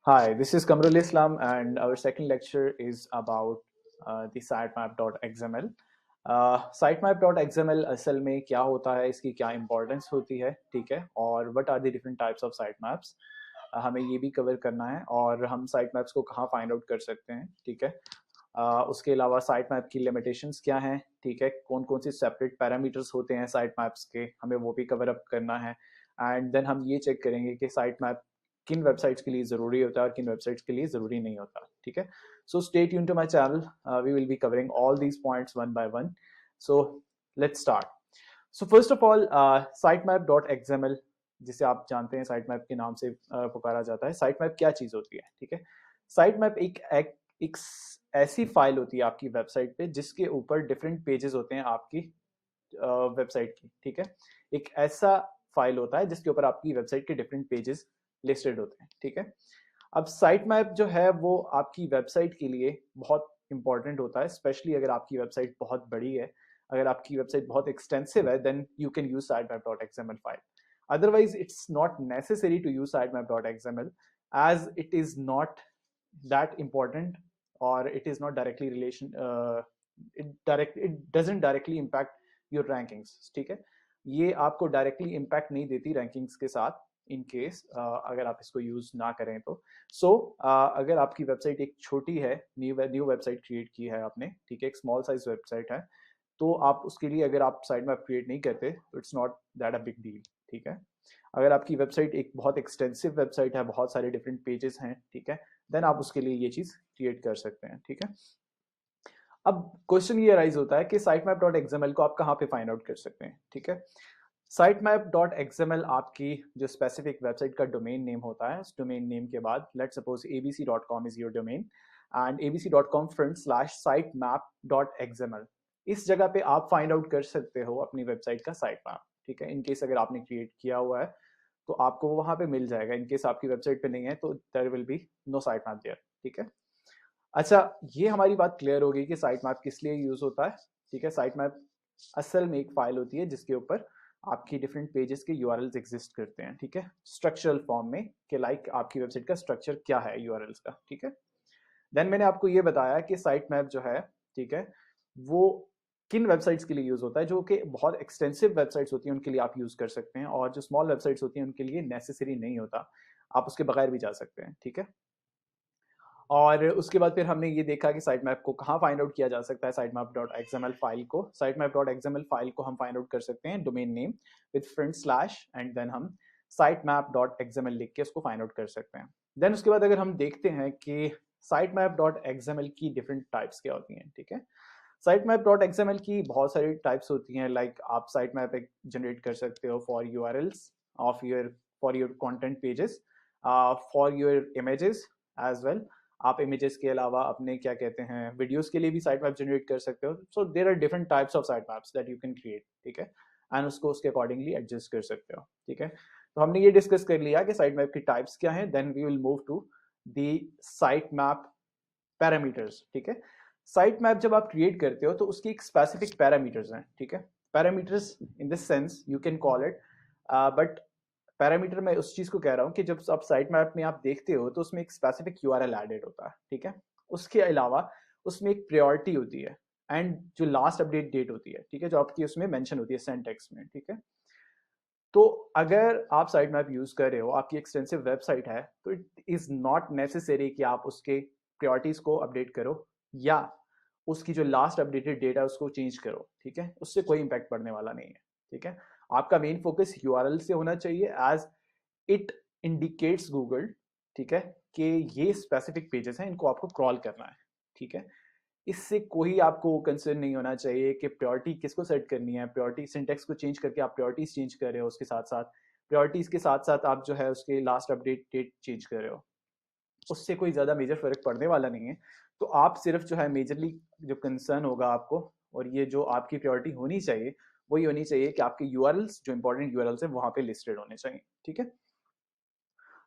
Hi, this is Kamrul Islam, and our second lecture is about the sitemap.xml. Sitemap.xml असल में क्या होता है, इसकी क्या इंपॉर्टेंस होती है, ठीक है, और what are the different types of site maps, हमें ये भी कवर करना है, और हम साइट मैप्स को कहाँ फाइंड आउट कर सकते हैं, ठीक है। उसके अलावा साइट मैप की लिमिटेशंस क्या हैं, ठीक है, कौन कौन से सेपरेट पैरामीटर्स होते हैं साइट मैप्स के, हमें वो भी कवर अप करना है। एंड देन हम ये चेक करेंगे कि साइट मैप किन वेबसाइट्स के लिए ज़रूरी होता है और किन वेबसाइट्स के लिए ज़रूरी नहीं होता, ठीक है। So stay tune to my channel, we will be covering all these points one by one. So let's start. So first of all, site map dot XML, जिसे आप जानते हैं साइट मैप के नाम से पुकारा जाता है। साइट मैप क्या चीज़ होती है, ठीक है। साइट मैप एक ऐसी फाइल होती है आपकी वेबसाइट पे जिसके ऊपर डिफरेंट पेजेस होते हैं आपकी वेबसाइट की, ठीक है। एक ऐसा फाइल होता है जिसके ऊपर आपकी वेबसाइट के डिफरेंट पेजेस लिस्टेड होते हैं, ठीक है। अब साइट मैप जो है वो आपकी वेबसाइट के लिए बहुत इंपॉर्टेंट होता है, स्पेशली अगर आपकी वेबसाइट बहुत बड़ी है, अगर आपकी वेबसाइट बहुत एक्सटेंसिव है, then you can use sitemap.xml file. Otherwise, it's not necessary to use sitemap.xml as it is not that important, or it is not directly it doesn't directly impact your rankings, ठीक है। ये आपको directly impact नहीं देती rankings के साथ, इन case अगर आप इसको यूज ना करें तो। अगर आपकी वेबसाइट एक छोटी है, न्यू वेबसाइट क्रिएट की है आपने, ठीक है, एक स्मॉल साइज वेबसाइट है, तो आप उसके लिए अगर आप साइट मैप क्रिएट नहीं करते तो it's not that a big deal, ठीक है। अगर आपकी वेबसाइट एक बहुत एक्सटेंसिव वेबसाइट है, बहुत सारे डिफरेंट पेजेस हैं, ठीक है, देन आप उसके लिए ये चीज क्रिएट कर सकते हैं, ठीक है। अब क्वेश्चन ये राइज होता है कि साइट मैप डॉट एक्सएमएल को आप कहाँ पे फाइंड आउट कर सकते हैं, ठीक है। साइट मैप डॉट एक्सएमएल आपकी जो स्पेसिफिक वेबसाइट का डोमेन नेम होता है, उस डोमेन नेम के बाद let suppose abc.com is your domain, and abc.com/sitemap.xml, इस जगह पे आप फाइंड आउट कर सकते हो अपनी वेबसाइट का साइट मैप, ठीक है। इनकेस अगर आपने क्रिएट किया हुआ है तो आपको वो वहां पे मिल जाएगा, इनकेस आपकी वेबसाइट पे नहीं है तो there will be no site map there, ठीक है। अच्छा, ये हमारी बात क्लियर होगी कि साइट मैप किस लिए यूज होता है, ठीक है। साइट मैप असल में एक फाइल होती है जिसके ऊपर आपकी डिफरेंट पेजेस के यूआरएल्स एग्जिस्ट करते हैं, ठीक है, स्ट्रक्चरल फॉर्म में, कि लाइक आपकी वेबसाइट का स्ट्रक्चर क्या है यूआरएल्स का, ठीक है। देन मैंने आपको ये बताया कि साइट मैप जो है, ठीक है, वो किन वेबसाइट्स के लिए यूज होता है, जो कि बहुत एक्सटेंसिव वेबसाइट्स होती हैं उनके लिए आप यूज कर सकते हैं, और जो स्मॉल वेबसाइट्स होती हैं उनके लिए नेसेसरी नहीं होता, आप उसके बगैर भी जा सकते हैं, ठीक है। और उसके बाद फिर हमने ये देखा कि साइट मैप को कहाँ फाइंड आउट किया जा सकता है। Site map dot XML file को, site map dot XML file को हम फाइंड आउट कर सकते हैं domain name with front slash, and then हम साइट मैप डॉट एक्सएमएल लिख के उसको फाइंड आउट कर सकते हैं। देन उसके बाद अगर हम देखते हैं कि साइट मैप डॉट एक्सएमएल की डिफरेंट टाइप्स क्या होती हैं, ठीक है। साइट मैप डॉट एक्सएमएल की बहुत सारी टाइप्स होती हैं, लाइक आप साइट मैप एक जनरेट कर सकते हो for URLs of your, for your content pages, for your images as well. आप इमेजेस के अलावा अपने क्या कहते हैं वीडियोस के लिए भी साइट मैप जनरेट कर सकते हो। So there are different types of site maps that you can create, ठीक है, एंड उसको उसके अकॉर्डिंगली एडजस्ट कर सकते हो, ठीक है। तो हमने ये डिस्कस कर लिया कि साइट मैप की टाइप्स क्या हैं, then we will move to the site map parameters, ठीक है। साइट मैप जब आप क्रिएट करते हो तो उसकी एक स्पेसिफिक पैरामीटर्स हैं, ठीक है। Parameters in this sense you can call it, but parameter मैं उस चीज को कह रहा हूँ कि जब आप साइट मैप में आप देखते हो तो उसमें एक स्पेसिफिक यूआरएल एडेड होता है, ठीक है। उसके अलावा उसमें एक प्रायोरिटी होती है, एंड जो लास्ट अपडेट डेट होती है, ठीक है, जो आपकी उसमें मेंशन होती है सेंटेक्स में, ठीक है। तो अगर आप साइट मैप यूज कर रहे हो, आपकी एक्सटेंसिव वेबसाइट है, तो इट इज नॉट नेसेसरी कि आप उसके प्रायोरिटीज को अपडेट करो, या उसकी जो लास्ट अपडेटेड डेटा है उसको चेंज करो, ठीक है। उससे कोई इंपैक्ट पड़ने वाला नहीं है, ठीक है। आपका मेन फोकस यूआरएल से होना चाहिए, एज इट इंडिकेट्स गूगल, ठीक है, कि ये स्पेसिफिक पेजेस हैं, इनको आपको क्रॉल करना है, ठीक है। इससे कोई आपको कंसर्न नहीं होना चाहिए कि प्रायोरिटी किसको सेट करनी है, प्रायोरिटी सिंटेक्स को चेंज करके आप प्रायोरिटीज चेंज कर रहे हो, उसके साथ साथ प्रायोरिटीज के साथ साथ आप जो है उसके लास्ट अपडेट डेट चेंज कर रहे हो, उससे कोई ज़्यादा मेजर फर्क पड़ने वाला नहीं है। तो आप सिर्फ जो है मेजरली जो कंसर्न होगा आपको, और ये जो आपकी प्रायोरिटी होनी चाहिए, वही होनी चाहिए कि आपके यूआरएल्स, जो इंपॉर्टेंट यूआरएल्स है, वहां पे लिस्टेड होने चाहिए, ठीक है।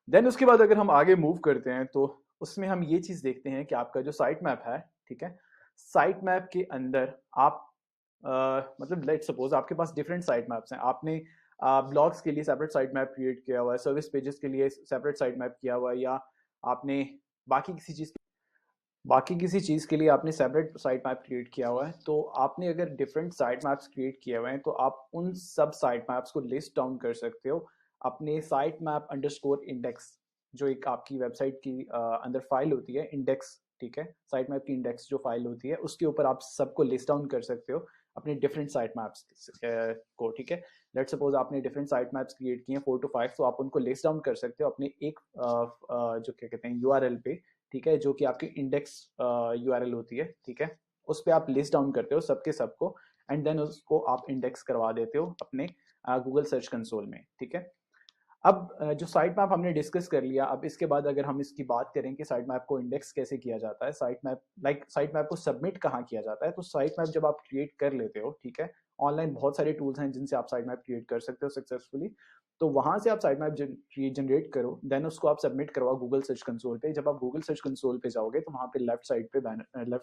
देन उसके बाद अगर हम आगे मूव करते हैं तो उसमें हम ये चीज देखते हैं कि आपका जो साइट मैप है, ठीक है, साइट मैप के अंदर आप मतलब लेट सपोज आपके पास डिफरेंट साइट मैप्स हैं, आपने ब्लॉग्स के लिए सेपरेट साइट मैप क्रिएट किया हुआ है, सर्विस पेजेस के लिए सेपरेट साइट मैप किया हुआ है, या आपने बाकी किसी चीज़ के लिए आपने सेपरेट साइट मैप क्रिएट किया हुआ है, तो आपने अगर डिफरेंट साइट मैप्स क्रिएट किए हुए हैं तो आप उन सब साइट मैप्स को लिस्ट डाउन कर सकते हो अपने साइट मैप अंडरस्कोर इंडेक्स, जो एक आपकी वेबसाइट की अंदर फाइल होती है इंडेक्स, ठीक है, साइट मैप की इंडेक्स जो फाइल होती है उसके ऊपर आप सबको लिस्ट डाउन कर सकते हो अपने डिफरेंट साइट मैप्स को, ठीक है। लेट सपोज आपने डिफरेंट साइट मैप्स क्रिएट किए हैं 4 to 5, तो आप उनको लिस्ट डाउन कर सकते हो अपने एक जो क्या कहते हैं यूआरएल पे, ठीक है, जो कि आपकी इंडेक्स यूआरएल होती है, ठीक है, उस पर आप लिस्ट डाउन करते हो सबके सबको एंड देन उसको आप इंडेक्स करवा देते हो अपने गूगल सर्च कंसोल में, ठीक है। अब जो साइट मैप हमने डिस्कस कर लिया, अब इसके बाद अगर हम इसकी बात करें कि साइट मैप को इंडेक्स कैसे किया जाता है, साइट मैप को सबमिट कहाँ किया जाता है, तो साइट मैप जब आप क्रिएट कर लेते हो, ठीक है, ऑनलाइन बहुत सारे टूल्स हैं जिनसे आप साइट मैप क्रिएट कर सकते हो सक्सेसफुली, तो वहां से आप साइट मैप जनरेट करो, देन उसको आप सबमिट करवाओ गूगल सर्च कंसोल पे। जब आप गूगल सर्च कंसोल पे जाओगे तो वहां पे लेफ्ट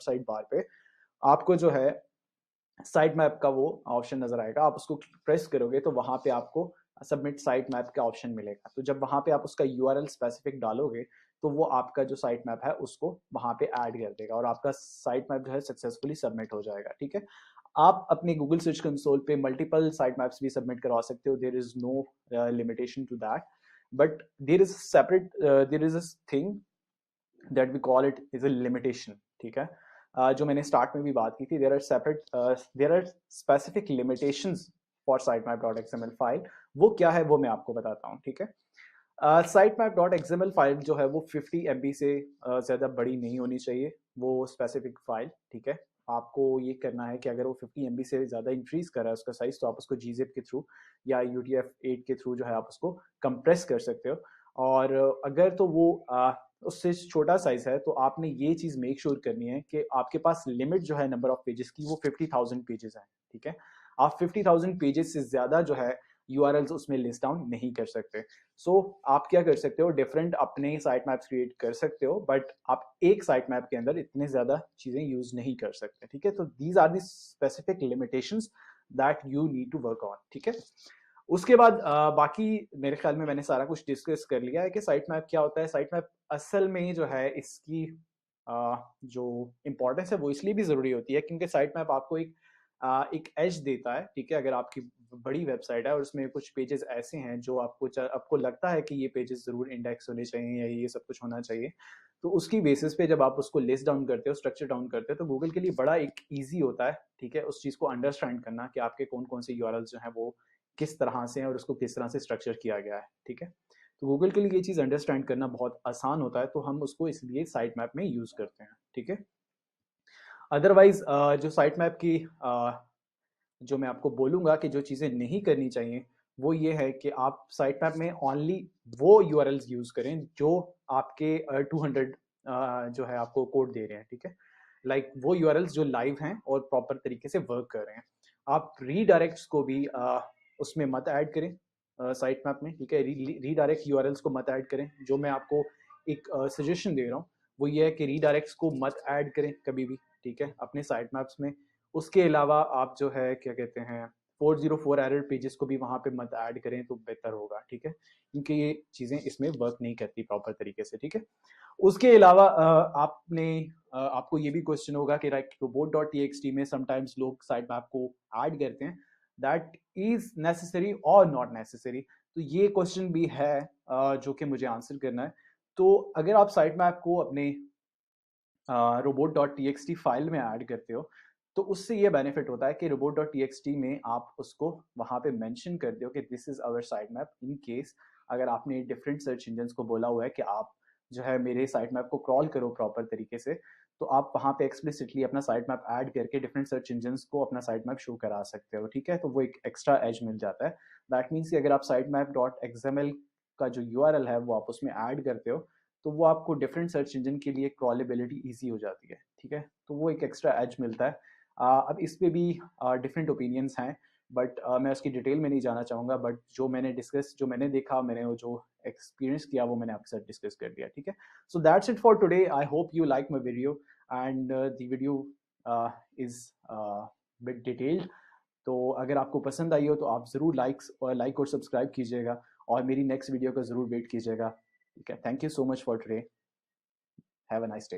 साइड बार पे आपको जो है साइट मैप का वो ऑप्शन नजर आएगा, आप उसको प्रेस करोगे तो वहां पे आपको सबमिट साइट मैप का ऑप्शन मिलेगा। तो जब वहां पे आप उसका यूआरएल स्पेसिफिक डालोगे तो वो आपका जो साइट मैप है उसको वहां पे ऐड कर देगा और आपका साइट मैप जो है सक्सेसफुली सबमिट हो जाएगा, ठीक है। आप अपने गूगल सर्च कंसोल पे मल्टीपल साइट मैप्स भी सबमिट करवा सकते हो, there is no limitation to that, but there is a thing that we call it is a limitation, ठीक है। जो मैंने स्टार्ट में भी बात की थी, there are specific limitations for sitemap.xml file. वो क्या है वो मैं आपको बताता हूँ, ठीक है। sitemap.xml फाइल जो है वो 50 MB से ज़्यादा बड़ी नहीं होनी चाहिए, वो स्पेसिफिक फाइल, ठीक है। आपको ये करना है कि अगर वो 50 MB से ज़्यादा इंक्रीज कर रहा है उसका साइज, तो आप उसको gzip के थ्रू या UTF-8 के थ्रू जो है आप उसको कंप्रेस कर सकते हो। और अगर तो वो उससे छोटा साइज है तो आपने ये चीज़ मेक श्योर करनी है कि आपके पास लिमिट जो है नंबर ऑफ पेजेस की वो 50,000 पेजेस है, ठीक है। आप 50,000 पेजेस से ज़्यादा जो है यूआरएल्स उसमें लिस्ट डाउन नहीं कर सकते। सो आप क्या कर सकते हो, डिफरेंट अपने साइट मैप्स क्रिएट कर सकते हो, बट आप एक साइट मैप के अंदर इतने ज़्यादा चीज़ें यूज नहीं कर सकते, ठीक है। तो these are the specific limitations that you need to work on, ठीक है। उसके बाद बाकी मेरे ख्याल में मैंने सारा कुछ डिस्कस कर लिया है कि साइट मैप क्या होता है। साइट मैप असल में जो है इसकी जो इम्पोर्टेंस है वो इसलिए भी ज़रूरी होती है क्योंकि साइट मैप आपको एक एज देता है, ठीक है। अगर आपकी बड़ी वेबसाइट है और उसमें कुछ पेजेस ऐसे हैं जो आपको लगता है कि ये पेजेस ज़रूर इंडेक्स होने चाहिए या ये सब कुछ होना चाहिए, तो उसकी बेसिस पे जब आप उसको लिस्ट डाउन करते हो, स्ट्रक्चर डाउन करते हो, तो गूगल के लिए बड़ा एक ईजी होता है, ठीक है, उस चीज़ को अंडरस्टैंड करना कि आपके कौन कौन से यूआरएल्स जो हैं वो किस तरह से है और उसको किस तरह से स्ट्रक्चर किया गया है, ठीक है। तो गूगल के लिए ये चीज़ अंडरस्टैंड करना बहुत आसान होता है, तो हम उसको इसलिए साइट मैप में यूज़ करते हैं, ठीक है। अदरवाइज जो साइट मैप की जो मैं आपको बोलूँगा कि जो चीज़ें नहीं करनी चाहिए वो ये है कि आप साइट मैप में ओनली वो यूआरएल्स यूज़ करें जो आपके 200 जो है आपको कोड दे रहे हैं, ठीक है। लाइक वो यूआरएल्स जो लाइव हैं और प्रॉपर तरीके से वर्क कर रहे हैं। आप रीडायरेक्ट्स को भी उसमें मत ऐड करें साइट मैप में, ठीक है। रीडायरेक्ट यूआरएल्स को मत ऐड करें। जो मैं आपको एक सजेशन दे रहा हूँ वो ये है कि रीडायरेक्ट्स को मत ऐड करें कभी भी, ठीक है, अपने साइट मैप्स में। उसके अलावा आप जो है क्या कहते हैं 404 एरर पेजेस को भी वहाँ पे मत ऐड करें तो बेहतर होगा, ठीक है, क्योंकि ये चीज़ें इसमें वर्क नहीं करती प्रॉपर तरीके से, ठीक है। उसके अलावा आपको ये भी क्वेश्चन होगा कि राइट robot.txt में समटाइम्स लोग साइट मैप को ऐड करते हैं, दैट इज नेसेसरी और नॉट नेसेसरी। तो ये क्वेश्चन भी है जो कि मुझे आंसर करना है। तो अगर आप साइट मैप को अपने robot.txt फाइल में ऐड करते हो तो उससे ये बेनिफिट होता है कि robot.txt में आप उसको वहां पे मेंशन कर दो कि this is our site map. In case अगर आपने डिफरेंट सर्च इंजन्स को बोला हुआ है कि आप जो है मेरे साइट मैप को क्रॉल करो प्रॉपर तरीके से, तो आप वहां पे एक्सप्लिसिटली अपना साइट मैप ऐड करके डिफरेंट सर्च इंजन्स को अपना साइट मैप शो करा सकते हो, ठीक है। तो वो एक एक्स्ट्रा एज मिल जाता है। दैट मीन्स कि अगर आप साइट मैप डॉट एक्सएमएल का जो यूआरएल है वो आप उसमें ऐड करते हो तो वो आपको डिफरेंट सर्च इंजन के लिए क्रॉलेबिलिटी ईजी हो जाती है, ठीक है। तो वो एक एक्स्ट्रा एज मिलता है। अब इस पे भी डिफरेंट ओपिनियंस हैं, बट मैं उसकी डिटेल में नहीं जाना चाहूँगा। बट जो मैंने देखा, मैंने वो जो एक्सपीरियंस किया वो मैंने आपके साथ डिस्कस कर दिया, ठीक है। So that's it for today. I hope you like my video and the video is bit detailed. तो अगर आपको पसंद आई हो तो आप ज़रूर लाइक और सब्सक्राइब कीजिएगा और मेरी नेक्स्ट वीडियो का ज़रूर वेट कीजिएगा, ठीक है। Thank you so much for today. Have a nice day.